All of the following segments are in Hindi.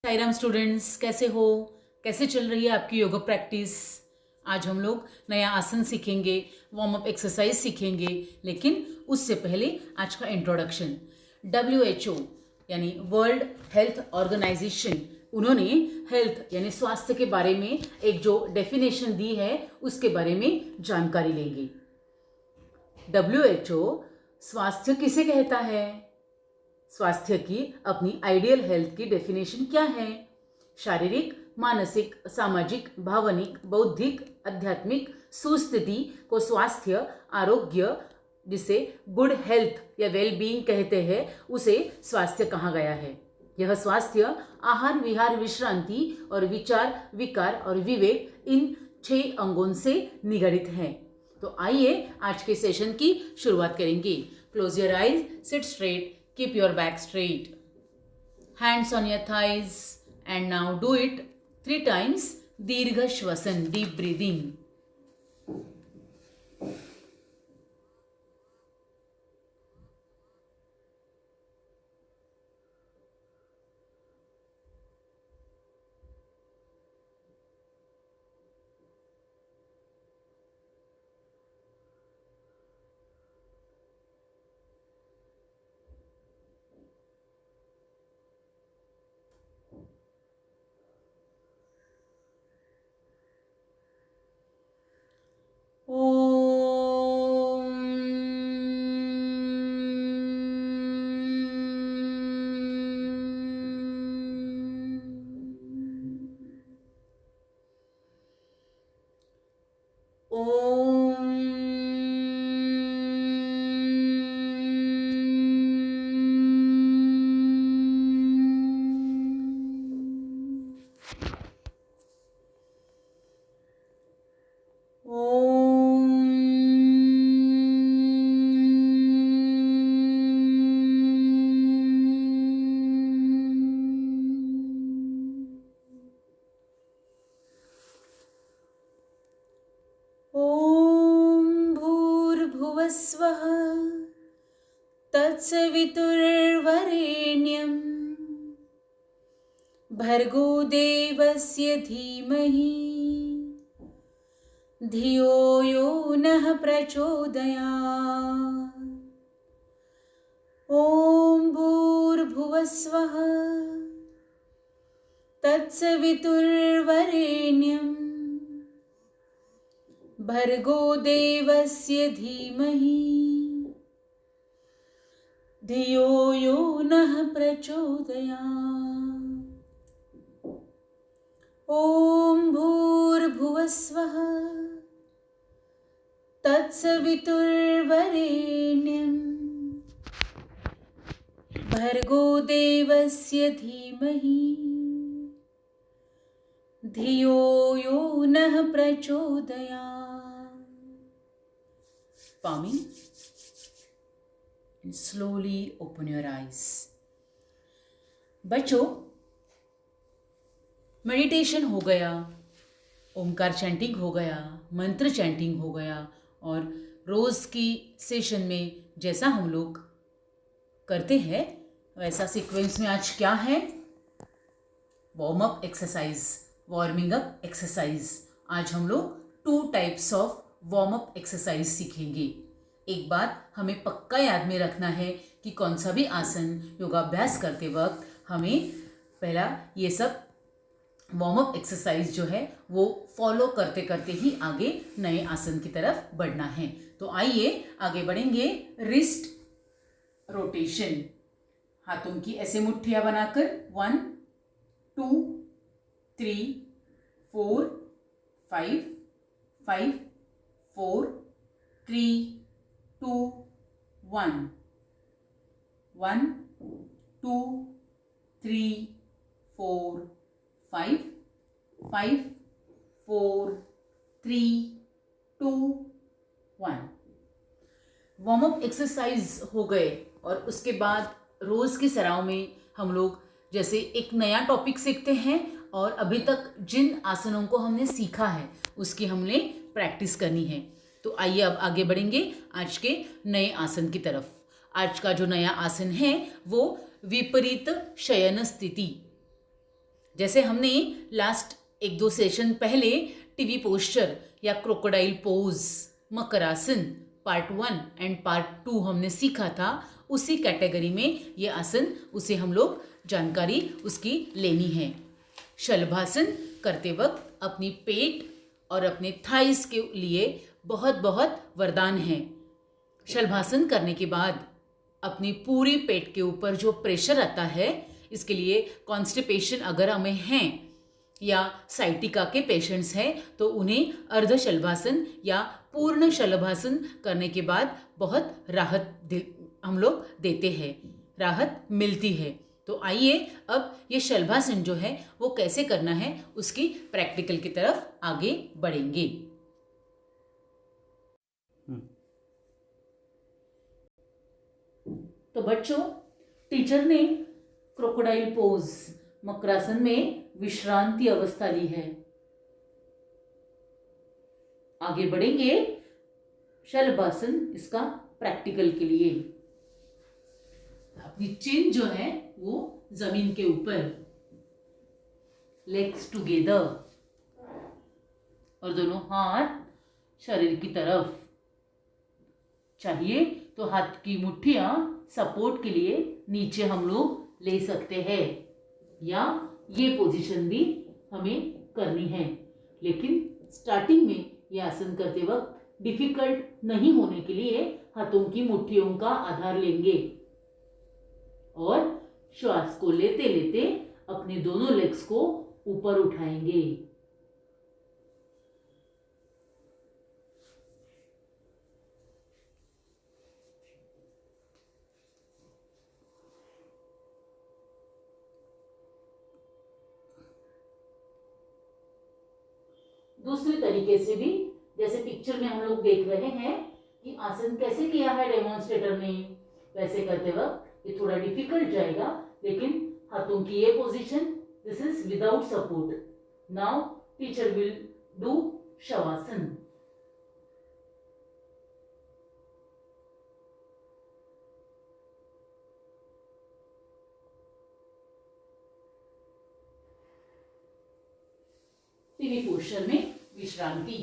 साईराम स्टूडेंट्स, कैसे हो? कैसे चल रही है आपकी योगा प्रैक्टिस? आज हम लोग नया आसन सीखेंगे, वार्म अप एक्सरसाइज सीखेंगे, लेकिन उससे पहले आज का इंट्रोडक्शन। WHO यानी वर्ल्ड हेल्थ ऑर्गेनाइजेशन, उन्होंने हेल्थ यानी स्वास्थ्य के बारे में एक जो डेफिनेशन दी है उसके बारे में जानकारी लेंगे। WHO स्वास्थ्य किसे कहता है? स्वास्थ्य की अपनी आइडियल हेल्थ की डेफिनेशन क्या है? शारीरिक, मानसिक, सामाजिक, भावनिक, बौद्धिक, आध्यात्मिक सुस्थिति को स्वास्थ्य, आरोग्य, जिसे गुड हेल्थ या वेल बीइंग कहते हैं, उसे स्वास्थ्य कहा गया है। यह स्वास्थ्य आहार, विहार, विश्रांति और विचार, विकार और विवेक, इन 6 अंगों से निगडित है। तो आइए आज के सेशन की शुरुआत करेंगे। Close your eyes, seat straight, keep your back straight, hands on your thighs, and now do it 3 times. Dirgha Shvasan, deep breathing. भूर्भुवस्वः तत्सवितुर्वरेण्यं भर्गो देवस्य धीमहि धियो यो नः प्रचोदयात्। ॐ भूर्भुवस्वः तत्सवितुर्वरेण्यं भर्गो देवस्य धीमहि धियो यो नः प्रचोदयात्। ॐ भूर्भुवस्वः तत्सवितुर्वरेण्यं भर्गो देवस्य धीमहि धियो यो नः प्रचोदयात्। Palming and slowly open your eyes. बच्चों, मेडिटेशन हो गया, ओमकार चैंटिंग हो गया, मंत्र चैंटिंग हो गया, और रोज़ की सेशन में जैसा हम लोग करते हैं वैसा सीक्वेंस में आज क्या है? Warm up exercise, warming up exercise. आज हम लोग 2 types of warm up exercise सीखेंगे। एक बात हमें पक्का याद में रखना है कि कौन सा भी आसन योगाभ्यास करते वक्त हमें पहला ये सब वार्म अप एक्सरसाइज जो है वो फॉलो करते करते ही आगे नए आसन की तरफ बढ़ना है। तो आइए आगे बढ़ेंगे। रिस्ट रोटेशन, हाथों की ऐसे मुट्ठियां बनाकर 1 2 3 4 5 5 4 3 2 1 1 2 3 4 5 5 4 3 2 1। वार्म अप एक्सरसाइज हो गए और उसके बाद रोज़ के सराव में हम लोग जैसे एक नया टॉपिक सीखते हैं और अभी तक जिन आसनों को हमने सीखा है उसकी हमने प्रैक्टिस करनी है। तो आइए अब आगे बढ़ेंगे आज के नए आसन की तरफ। आज का जो नया आसन है वो विपरीत शयन स्थिति। जैसे हमने लास्ट 1-2 सेशन पहले टीवी पोस्चर या crocodile pose, makarasana part 1 and part 2 हमने सीखा था, उसी कैटेगरी में ये आसन, उसे हम लोग जानकारी उसकी लेनी है। शलभासन करते वक्त अपनी पेट और अपने थाइस के लिए बहुत बहुत वरदान है। शलभासन करने के बाद अपनी पूरी पेट के ऊपर जो प्रेशर आता है, इसके लिए कॉन्स्टिपेशन अगर हमें हैं या साइटिका के पेशेंट्स हैं तो उन्हें अर्ध शलभासन या पूर्ण शलभासन करने के बाद बहुत राहत हम लोग देते हैं, राहत मिलती है। तो आइए अब ये शलभासन जो है वो कैसे करना है उसकी प्रैक्टिकल की तरफ आगे बढ़ेंगे। तो बच्चों, टीचर ने क्रोकोडाइल पोज मकरासन में विश्रांति अवस्था ली है। आगे बढ़ेंगे शलभासन इसका प्रैक्टिकल के लिए। अपनी चिन जो है वो जमीन के ऊपर, लेग्स टुगेदर और दोनों हाथ शरीर की तरफ। चाहिए तो हाथ की मुट्ठियां सपोर्ट के लिए नीचे हम लोग ले सकते हैं या ये पोजीशन भी हमें करनी है, लेकिन स्टार्टिंग में ये आसन करते वक्त डिफिकल्ट नहीं होने के लिए हाथों की मुट्ठियों का आधार लेंगे और श्वास को लेते लेते अपने दोनों लेग्स को ऊपर उठाएंगे। दूसरे तरीके से भी, जैसे पिक्चर में हम लोग देख रहे हैं कि आसन कैसे किया है डेमोन्स्ट्रेटर ने, वैसे करते वक्त ये थोड़ा डिफिकल्ट जाएगा, लेकिन हाथों की ये position, this is without support. Now teacher will do shavasana. TV posture में विश्रांति।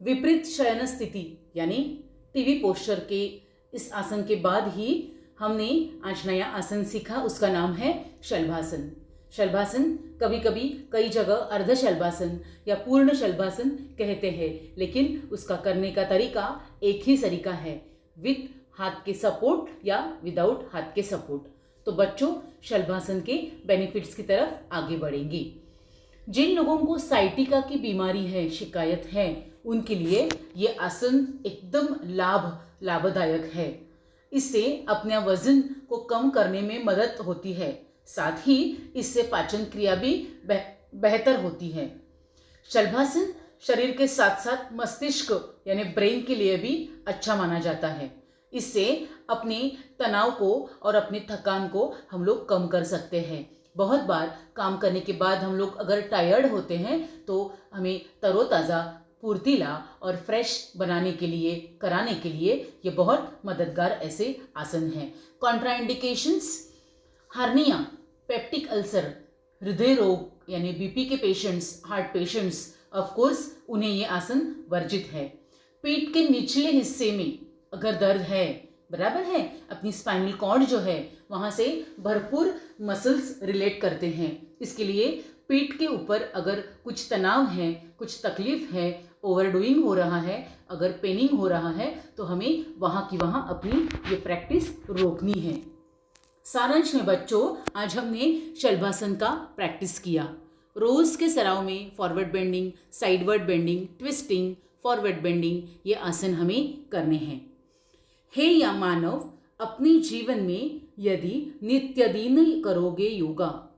विपरीत शयन स्थिति यानी टीवी पोस्चर के इस आसन के बाद ही हमने आज नया आसन सीखा, उसका नाम है शलभासन। शलभासन कभी कभी कई जगह अर्ध शलभासन या पूर्ण शलभासन कहते हैं, लेकिन उसका करने का तरीका एक ही तरीका है, विथ हाथ के सपोर्ट या विदाउट हाथ के सपोर्ट। तो बच्चों, शलभासन के बेनिफिट्स की तरफ आगे बढ़ेंगे। जिन लोगों को साइटिका की बीमारी है, शिकायत है, उनके लिए ये आसन एकदम लाभदायक है। इससे अपने वजन को कम करने में मदद होती है, साथ ही इससे पाचन क्रिया भी बेहतर होती है। शलभासन शरीर के साथ साथ मस्तिष्क यानी ब्रेन के लिए भी अच्छा माना जाता है। इससे अपने तनाव को और अपनी थकान को हम लोग कम कर सकते हैं। बहुत बार काम करने के बाद हम लोग अगर टायर्ड होते हैं तो हमें तरोताज़ा, फुर्तीला और फ्रेश कराने के लिए ये बहुत मददगार ऐसे आसन हैं। कॉन्ट्राइंडिकेशंस, हार्निया, पेप्टिक अल्सर, हृदय रोग यानी बीपी के patients, heart patients, of course उन्हें ये आसन वर्जित है। पीठ के निचले हिस्से में अगर दर्द है, बराबर है, अपनी स्पाइनल कॉर्ड जो है वहाँ से भरपूर मसल्स रिलेट करते हैं। इसके लिए पीठ के ऊपर अगर कुछ तनाव है, कुछ तकलीफ है, ओवरडूइंग हो रहा है, अगर पेनिंग हो रहा है, तो हमें वहाँ की वहाँ अपनी ये प्रैक्टिस रोकनी है। सारांश में बच्चों, आज हमने शलभासन का प्रैक्टिस किया। रोज के सराव में forward bending, sideward bending, twisting, forward bending, ये आसन हमें करने हैं। हे या मानव, अपने जीवन में यदि नित्य दिन करोगे योगा,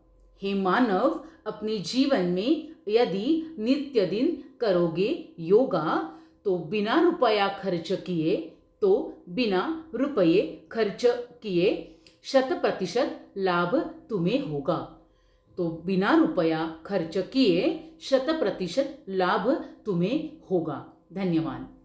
हे मानव अपने जीवन में यदि नित्य दिन करोगे योगा, तो बिना रुपया खर्च किए 100% लाभ तुम्हें होगा। तो बिना रुपया खर्च किए 100% लाभ तुम्हें होगा। धन्यवाद।